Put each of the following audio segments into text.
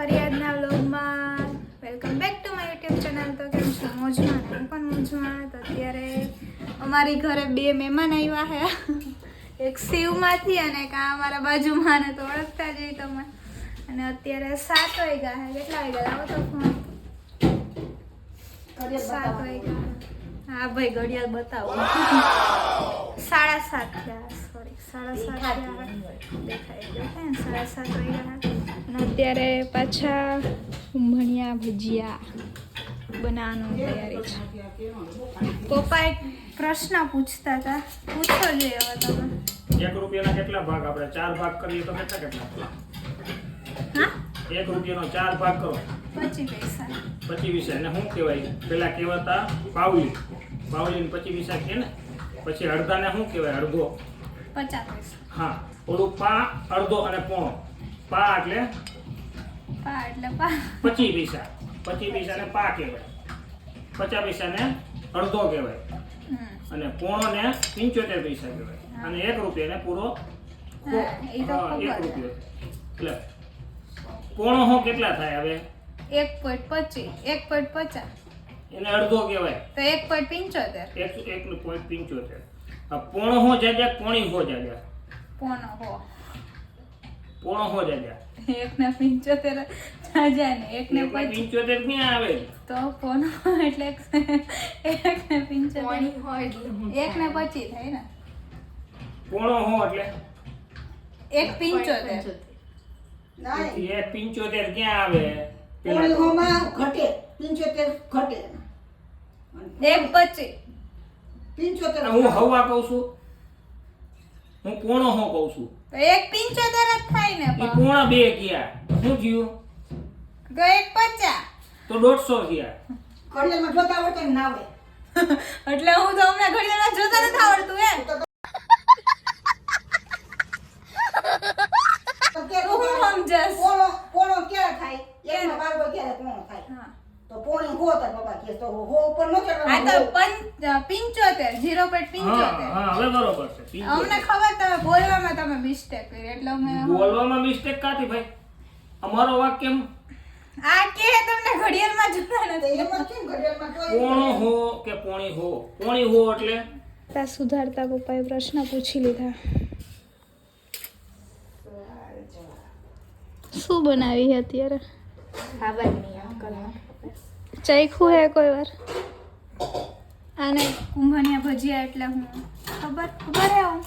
ફરિયાદના વ્લોગમાં welcome back to my YouTube channel. તો કેમ છો? મોજમાં? હું પણ મોજમાં. તો અત્યારે અમારી ઘરે બે મહેમાન આવ્યા છે, એક શિવમાંથી અને એક આ અમારા બાજુમાં, ને તો ઓળખતા જઈ તમે. અને અત્યારે 7 વાગ્યા છે. કેટલા વાગ્યા? આવો તો ફોન 7 વાગ્યા. હા ભાઈ, ઘડિયાળ બતાવો. 7:30 થયા. સોરી, 7:30 થયા. દેખાય ને 7:30 વાગ્યા. અને અત્યારે પાછા ભણ્યા ભજીયા બનાવવાનું તૈયારી છે. પપ્પા એક પ્રશ્ન પૂછતા હતા, પૂછો જોઈએ હવે તમે. 1 રૂપિયાના કેટલા ભાગ? આપણે 4 ભાગ કરીએ તો કેટલા? હા, 1 રૂપિયાનો 4 ભાગ કરો 25 પૈસા. 25 પૈસા. એને શું કહેવાય? પેલા કહેવાતા પાવલી. પાવલી 25 પૈસા કહે ને. પછી અડધાને શું કહેવાય? અડધો. 50 પૈસા. હા, ઓલું પા, અડધો અને પોણો. પા એટલે પા એટલે પા. 25 પૈસા. 25 પૈસાને પા કહેવાય. 50 પૈસાને અડધો કહેવાય. અને પોણો ને 75 પૈસા કહેવાય. અને 1 રૂપિયાને પૂરો એ તો 1 ખબર. રૂપિયો. એટલે પોણો હો કેટલા થાય હવે? 1.25, 1.50. એને અડધો કહેવાય. તો 1.75. 1.75. પોણો હો જાજા, પોણી હો જાજા. પોણો હો. પોણો હો જાજા. 1.75 જાજા ને 1.25 75 ક્યાં આવે? તો પોણો એટલે 1.75 પોણી હોય એટલે 1.25 થાય ને. પોણો હો એટલે 1.75. 1.75 ક્યાં આવે? પેલા તો. પોણીઓમાં ઘટે 75 ઘટે 1.25. 75 હું હવા કહું છું, હું પોણો હો કહું છું. તો 1.75 જ થાય ને. એ પોણા 2 ગયા. શું થયું? તો 1.50. તો 150 ગયા. ઘડિયાળમાં જોતા આવડે ને ના આવડે એટલે હું તો હમણાં ઘડિયાળમાં જોતા નથી આવડતું એમ. તો કે હું સમજસ. પોણો ક્યારે થાય? એકમાં બારવો ક્યારે પોણો થાય? હા. તો પોણી હો તાર બાબા કે તો હો ઉપર ન આ તો ચડવાનું. 75, 0.75. હા, હવે બરોબર છે. અમને ખબર તમે બોલવામાં તમે મિસ્ટેક કરી એટલે અમે બોલવામાં મિસ્ટેક કાથી ભાઈ? અમારો વાક કેમ? આ કે તમને ઘડિયાળમાં જોતા તો નથી. એમાં કેમ ઘડિયાળમાં પોણો હો કે પોણી હો? પોણી હો એટલે સુધારતા પપ્પાએ પ્રશ્ન પૂછી લીધા. શું બનાવી છે અત્યારે? ખબર નહીં અંકલ. ચાખ્યું હે કોઈ વાર? આને કુંભણિયા ભજીયા એટલે હું ખબર હે હું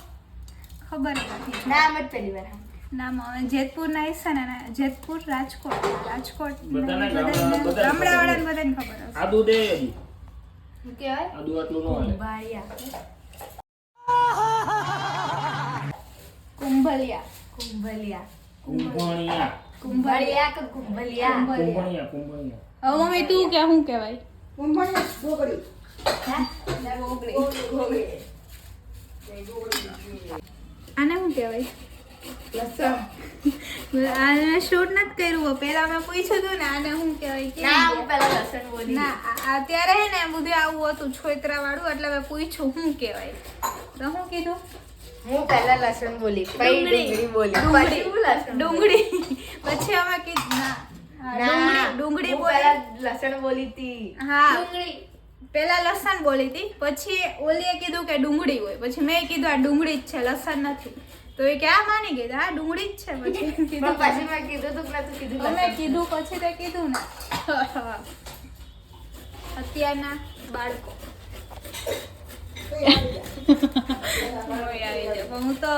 ખબર નથી. નામ જ પહેલી વાર નામ હવે જેતપુરના હશે ને, જેતપુર, રાજકોટ બધાને ગામડાવાળાને બધાને ખબર હશે. આદુ દે હજી. શું કહેવાય? આદુ આટલું ન હાલે. કુંભળિયા. કુંભલિયા. કુંભણિયા. કુંભળિયા કે કુંભલિયા? કુંભણિયા. કુંભણિયા. હવે મમ્મી તું કે શું કહેવાય? કુંભણિયા ડોગરી. આને શું કહેવાય? આને શૂટ નથી કર્યું. પેલા મેં પૂછ્યું હતું ને આને શું કહેવાય કે ના, હું પહેલા લસણ બોલી. ના અત્યારે હે ને બધું આવું હતું છોતરા વાળું એટલે મેં પૂછ્યું શું કહેવાય. તો શું કીધું? હું પહેલા લસણ બોલી, પછી ડુંગળી બોલી, પછી હું લસણ ડુંગળી. પછી અમે કીધું ના ડુંગળી હું બોલી. પહેલા લસણ બોલી હતી. હા, પેલા લસણ બોલી હતી, પછી ઓલીએ કીધું કે ડુંગળી હોય, પછી મેં કીધું આ ડુંગળી જ છે, લસણ નથી. તો એ કે આ માની ગઈ હા ડુંગળી જ છે. પછી કીધું પણ પછી મેં કીધું તું કે તું કીધું અમે લસણ. કીધું પછી તે કીધું ને. અત્યારના બાળકો આવી જાય. પણ હું તો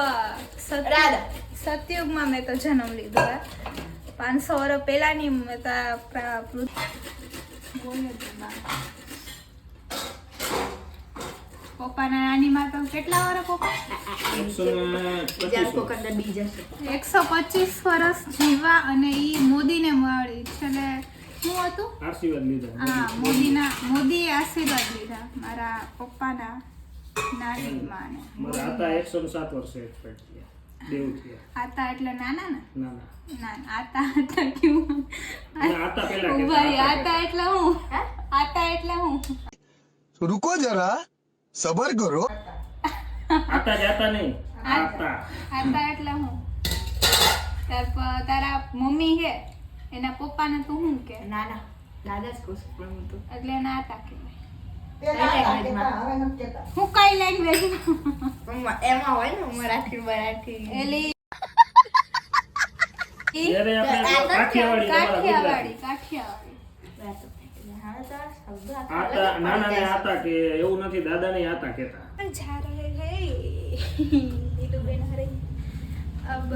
રાધા. સતયુગમાં મેં તો જન્મ લીધો હે. 500 વર્ષ પહેલાની મેં તો પપ્પાના નાનીમાં તો કેટલા વર્ષ પપ્પા? બીજા કોક અંદર બીજા છે. 125 વર્ષ જીવા. અને ઈ મોદીને મળી છેલ્લે શું હતું? આશીર્વાદ લીધા. હા, મોદીએ આશીર્વાદ લીધા મારા પપ્પાના નાની માને. મારા આતા 107 વર્ષે એક્સપર્ટ થયા. દેવ થયા. આતા એટલે નાના ને? ના ના. ના આતા કેવું? ના, આતા પહેલા કહેતા. ભાઈ આતા એટલે હું? આતા એટલે હું? रुको जरा सबर करो. આતા જાતા નહીં. આતા. આતા એટલે હું? તારા મમ્મી છે એના પપ્પાને તું શું કે? ના ના દાદા જ કહું છું પણ હું તો એટલે એને આતા કહેવાય. પેલા હતા કહેતા, હવે નથી કહેતા. હું કઈ લેંગ્વેજ એમાં હોય ને મરાઠી મરાઠી એલી જ્યારે આપણે કાઠિયાવાડી તમારા ગુજરાતી. કાઠિયાવાડી હા તો આ શબ્દ આતા નાના ને આતા કે એવું નથી, દાદા ને આતા કહેતા. जा रहे हैं नीलू बेन आ रही अब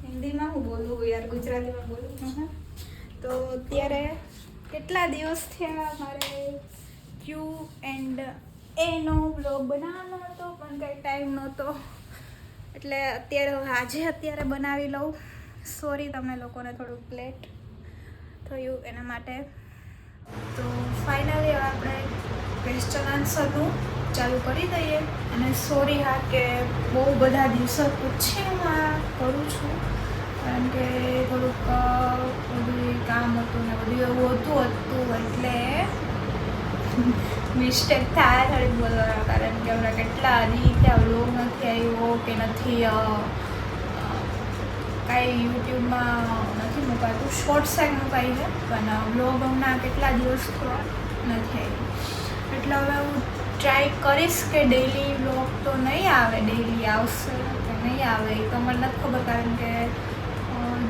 हिंदी में હું બોલું યાર ગુજરાતીમાં બોલું તો અત્યારે કેટલા દિવસ થયા મારે ક્યુ એન્ડ એનો બ્લોગ બનાવવાનો હતો પણ કંઈ ટાઈમ નહોતો એટલે અત્યારે બનાવી લઉં. સોરી તમે લોકોને થોડુંક લેટ થયું એના માટે. તો ફાઇનલી આપણે ક્વેશ્ચન આન્સરનું ચાલુ કરી દઈએ. અને સોરી હા કે બહુ બધા દિવસો પછી હું આ કરું છું કારણ કે થોડુંક બધું કામ હતું ને બધું એવું હતું એટલે મિસ્ટેક થાય થોડીક બોલવાનું કારણ કે હમણાં કેટલા રીતે વ્લોગ નથી આવ્યો કે નથી કાંઈ યુટ્યુબમાં નથી મુકાતું. શોર્ટ સાઈડ મુકાઈ છે પણ વ્લોગ હમણાં કેટલા દિવસ થયા નથી આવી. એટલે હવે હું ટ્રાય કરીશ કે ડેઈલી વ્લોગ તો નહીં આવે, ડેઈલી આવશે કે નહીં આવે એ તો મને નથી ખબર કારણ કે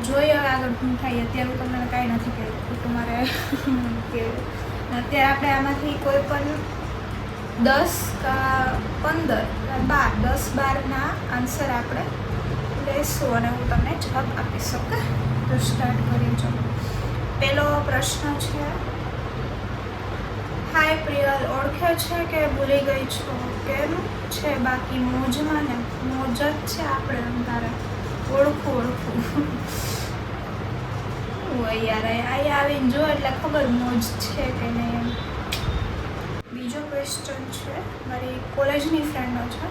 જોઈએ હવે આગળ શું થાય. અત્યારે હું તમને કાંઈ નથી કહેતું તમારે કે અત્યારે આપણે આમાંથી કોઈ પણ 10 કા 15 10-12ના આન્સર આપણે લેશું અને હું તમને જવાબ આપી શકું. તો સ્ટાર્ટ કરી ચલો. પહેલો પ્રશ્ન છે, હાય પ્રિયલ, ઓળખે છે કે ભૂલી ગઈ છો? કેમ છે બાકી મોજમાં ને? મોજ જ છે આપણે તારે ઓળખું હોય યાર. અહીં આવીને જો એટલે ખબર મોજ છે કે નહીં. બીજો ક્વેશ્ચન છે મારી કોલેજની ફ્રેન્ડનો છે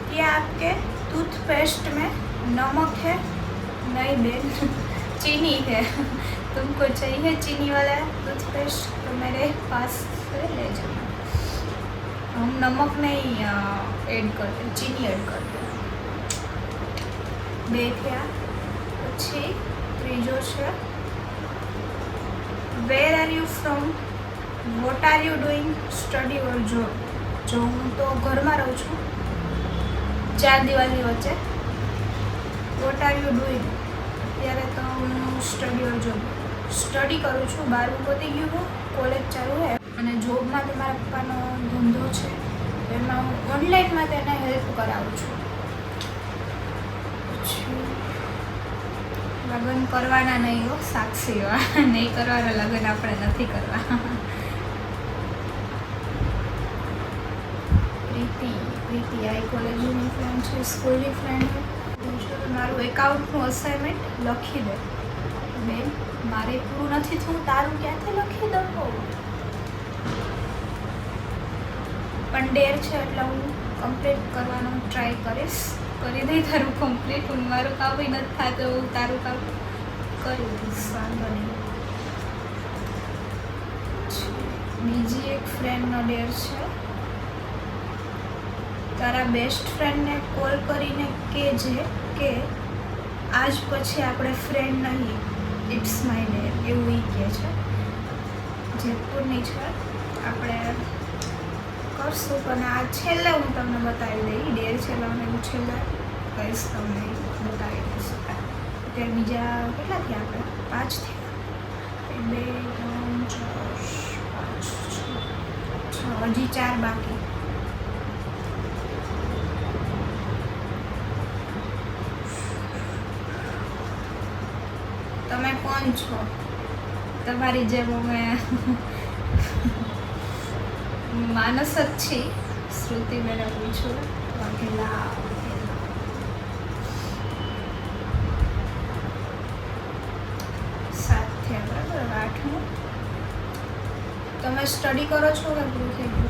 कि आपके टूथपेस्ट में नमक है? नहीं बेन, चीनी है. तुमको चाहिए चीनी वाला टूथपेस्ट तो मेरे पास से ले जाना. हम नमक नहीं ऐड करते, चीनी ऐड करते. બે થયા. પછી ત્રીજો છે, where are you from? What are you doing? Study or job? જો હું તો ઘરમાં રહું છું 4 દિવાલની વચ્ચે. What are you doing? અત્યારે તો હું સ્ટડી ઓર જોબ સ્ટડી કરું છું. 12મું પતી ગયું, કોલેજ ચાલુ છે અને જોબમાં તો મારા પપ્પાનો ધંધો છે એમાં હું ઓનલાઈનમાં તેને હેલ્પ કરાવું છું. પછી લગ્ન કરવાના નહીં હો સાક્ષીવા, નહીં કરવાના લગ્ન આપણે નથી કરવા. પ્રીતિ આ કોલેજની ફ્રેન્ડ છે, સ્કૂલની ફ્રેન્ડ છે. મારું એકાઉન્ટનું અસાઇનમેન્ટ લખી દે. બેન મારે પૂરું નથી થયું, તારું ક્યાંથી લખી દઉં? પણ ડેર છે એટલે હું કમ્પ્લીટ કરવાનો ટ્રાય કરીશ. કરી દઈ તારું કમ્પ્લીટ. હું મારું કામ બી નથી થતું, હું તારું કામ કરી દઈશ, વાંધો નહીં. બીજી એક ફ્રેન્ડનો ડેર છે, તારા બેસ્ટ ફ્રેન્ડને કોલ કરીને કહેજે કે આજ પછી આપણે ફ્રેન્ડ નહીં, ઇટ્સ માય ડેર, એવું એ કહે છે. જેતપુરની છે. આપણે કરશું પણ આ છેલ્લે હું તમને બતાવી દઈ. ડેર છેલ્લે હું એવું છેલ્લે કહીશ, તમને બતાવી દઈશ. અત્યારે બીજા કેટલા થયા? આપણે 5 થયા. 2 3 4 5 6 હજી 4 બાકી. તમે કોણ છો? તમારી જેમ મેં માનસ જ છી. શ્રુતિ મેડમ પૂછું વાઘેલા. સાથે બરાબર 8મું. તમે સ્ટડી કરો છો કે પૂરું થઈ ગયું?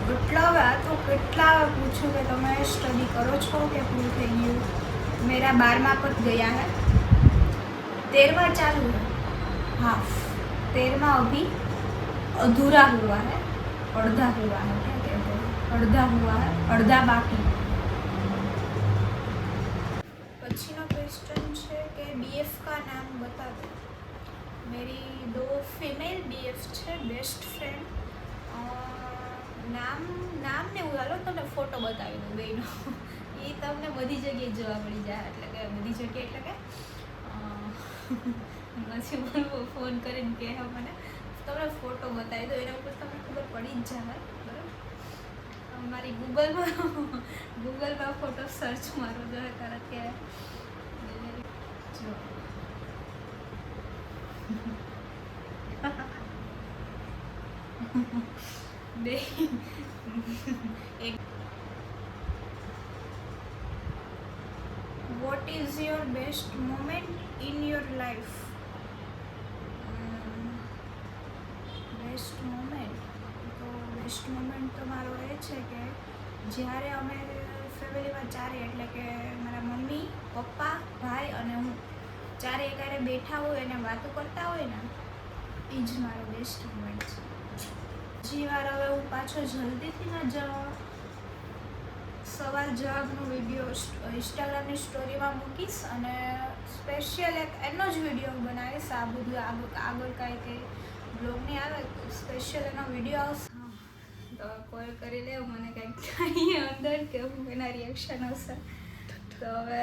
કેટલા વાર પૂછું કે તમે સ્ટડી કરો છો કે પૂરું થઈ ગયું? મેરા 12મા પત ગયા હે, 13वां चालू है, हाफ 13वां अभी अधूरा हुआ है, अर्धा हुआ है, क्या कहते हैं, अर्धा हुआ है, अर्धा बाकी. પછીનો ક્વેશ્ચન છે કે BF का नाम बता दो। मेरी 2 फीमेल BF છે, બેસ્ટ ફ્રેન્ડ. નામ ને ઉગાલો તમને ફોટો બતાવી દઉં બેનો. એ તમને બધી જગ્યાએ જોવા મળી જાય, એટલે કે બધી જગ્યાએ એટલે કે પછી બોલવો ફોન કરીને કહે મને તમને ફોટો બતાવી દો, એના ઉપર તમને ખબર પડી જ જાય. બરાબર, મારી ગૂગલમાં ફોટો સર્ચ મારો જો, કારણ કે જો બે એક. What is your best moment in your life? Best moment તો મારો એ છે કે જ્યારે અમે ફેમિલીમાં ચારે, એટલે કે મારા મમ્મી, પપ્પા, ભાઈ અને હું ચારે એકારે બેઠા હોય અને વાતો કરતા હોય ને, એ જ મારો બેસ્ટ મોમેન્ટ છે. બીજી વાર હવે હું પાછો જલ્દીથી જ સવાલ જવાબનો વિડીયો ઇન્સ્ટાગ્રામની સ્ટોરીમાં મૂકીશ અને સ્પેશિયલ એક એનો જ વિડીયો બનાવીશ. આ બધું આગળ કાંઈ કંઈ બ્લોગ નહીં આવે, સ્પેશિયલ એનો વિડીયો આવશે. તો કોલ કરી લે, મને કંઈક થાય અંદર કે હું એના રિએક્શન હશે. તો હવે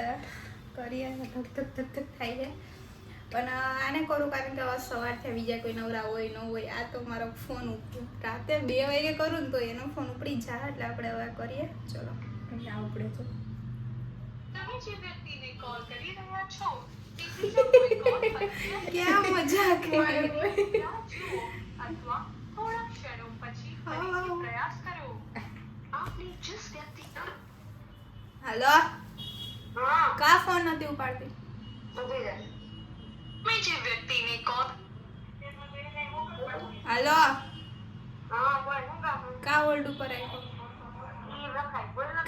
કરીએ, ધક થાય છે. પણ આને કરું કારણ કે સવારથી બીજા કોઈ નવરા હોય ન હોય. આ તો મારો ફોન રાતે 2 વાગે કરું ને તો એનો ફોન ઉપડી જાય, એટલે આપણે હવે કરીએ. ચલો ના ઉપડે તો તમે જે વ્યક્તિને કોલ કરી રહ્યા છો તે બીજો કોઈ કોલ ક્યાં મજાક હે. અથવા થોડા ક્ષણો પછી ફરીથી પ્રયાસ કરો. આપને जिस व्यक्ति હાલો, કા ફોન નથી ઉપાડતી? मैं જે વ્યક્તિને કોલ હાલો, કા હોલ્ડ ઉપર રાખ્યો?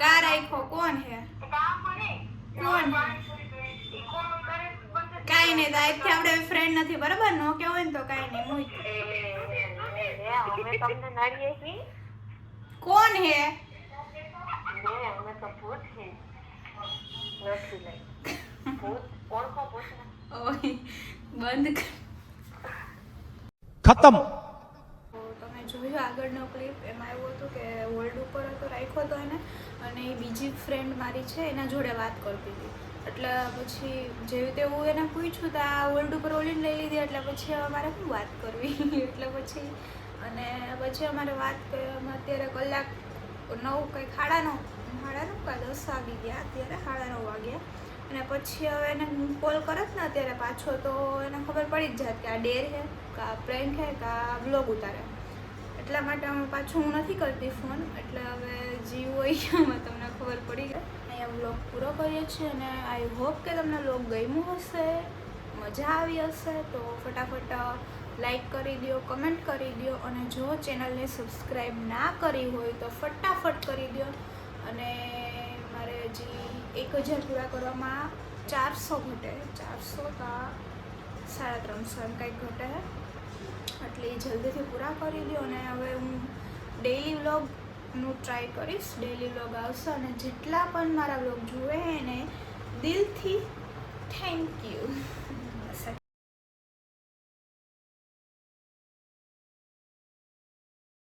કા રાખ્યો? કોણ હે? કોણ હે? કાંઈ નહીં, તો આજથી આપણે ફ્રેન્ડ નથી, બરાબર? નો કેવું હોય ને તો કાંઈ નહીં. હું કોણ હે? બંધ કર. खत्म. તમે જોયું આગળનો ક્લિપ, એમાં એવું હતું કે હોલ્ડ ઉપર હતો, રાખ્યો હતો એને, અને એ બીજી ફ્રેન્ડ મારી છે એના જોડે વાત કરતી હતી. એટલે પછી જેવી રીતે હું એને પૂછ્યું તો આ હોલ્ડ ઉપર ઓલીને લઈ લીધી, એટલે પછી અમારે શું વાત કરવી. એટલે પછી અમારે વાત અત્યારે કલાક 9 કંઈક 9:30 કાં 10 વાગી ગયા, અત્યારે 9:30 વાગ્યા. અને પછી હવે એને કોલ કરત ને અત્યારે પાછો, તો એને ખબર પડી જ જાય કે આ ડેર છે, કે આ પ્રેન્ક છે, કે આ બ્લોગ ઉતારે. એટલા માટે અમે પાછું હું નથી કરતી ફોન. એટલે હવે જીવ હોય એમાં તમને ખબર પડી ગઈ. અહીંયા બ્લોગ પૂરો કરીએ છીએ અને આઈ હોપ કે તમને બ્લોગ ગમ્યું હશે, મજા આવી હશે. તો ફટાફટ લાઈક કરી દો, કમેન્ટ કરી દો, અને જો ચેનલને સબસ્ક્રાઈબ ના કરી હોય તો ફટાફટ કરી દો. અને મારે હજી 1000 પૂરા કરવામાં 400 ઘટે, 400 કા 350 કંઈક ઘટે, એટલે એ જલ્દીથી પૂરા કરી દો. અને હવે હું ડેઈલી વ્લોગનું ટ્રાય કરીશ, ડેઈલી વ્લોગ આવશે. અને જેટલા પણ મારા વ્લોગ જુએ એને દિલથી થેન્ક યુ.